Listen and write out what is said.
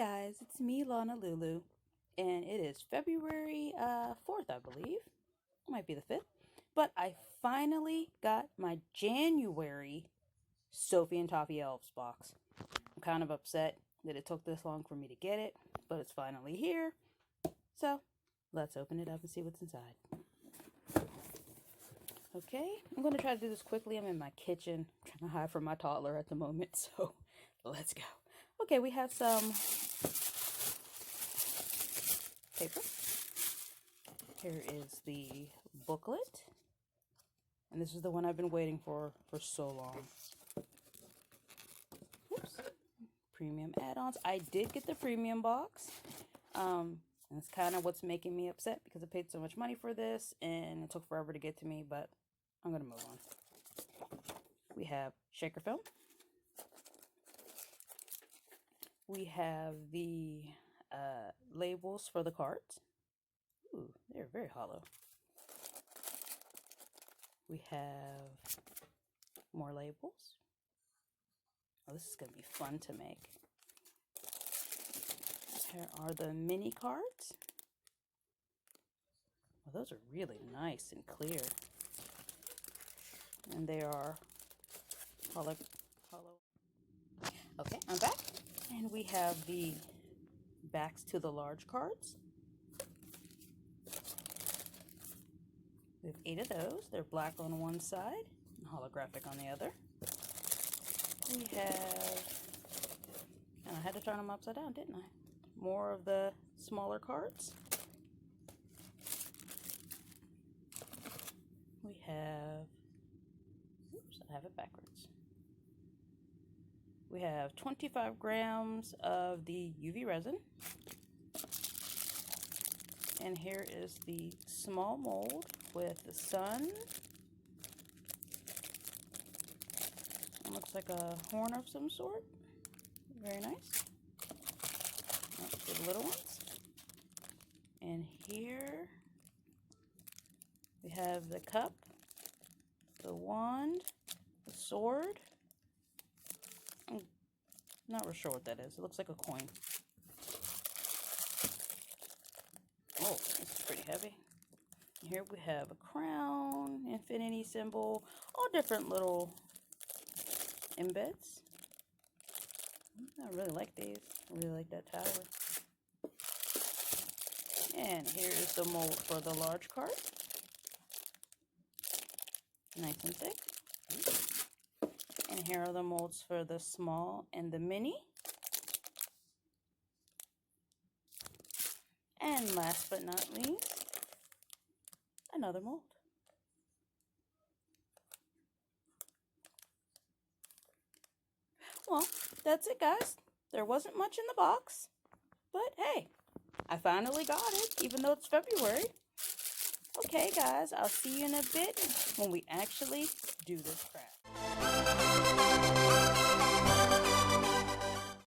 guys, it's me, Lana Lulu, and it is February 4th, I believe. It might be the 5th. But I finally got my January Sophie and Toffee Elves box. I'm kind of upset that it took this long for me to get it, but it's finally here. So, let's open it up and see what's inside. Okay, I'm going to try to do this quickly. I'm in my kitchen, trying to hide from my toddler at the moment, so let's go. Okay, we have some paper. Here is the booklet. And this is the one I've been waiting for so long. Oops. Premium add-ons. I did get the premium box. And it's kind of what's making me upset because I paid so much money for this and it took forever to get to me, but I'm going to move on. We have shaker film. We have the labels for the cards. Ooh, they're very hollow. We have more labels. Oh, this is going to be fun to make. Here are the mini cards. Well, those are really nice and clear. And they are hollow. Okay, I'm back. And we have the backs to the large cards. We have 8 of those. They're black on one side and holographic on the other. We have, and I had to turn them upside down, didn't I? More of the smaller cards. We have, oops, I have it backwards. We have 25 grams of the UV resin. And here is the small mold with the sun. It looks like a horn of some sort. Very nice. That's for the little ones. And here we have the cup, the wand, the sword. I'm not real sure what that is. It looks like a coin. Oh, this is pretty heavy. Here we have a crown, infinity symbol, all different little embeds. I really like these. I really like that tower. And here is the mold for the large card. Nice and thick. And here are the molds for the small and the mini. And last but not least, another mold. Well, that's it, guys. There wasn't much in the box, but hey, I finally got it, even though it's February. Okay, guys, I'll see you in a bit when we actually do this craft.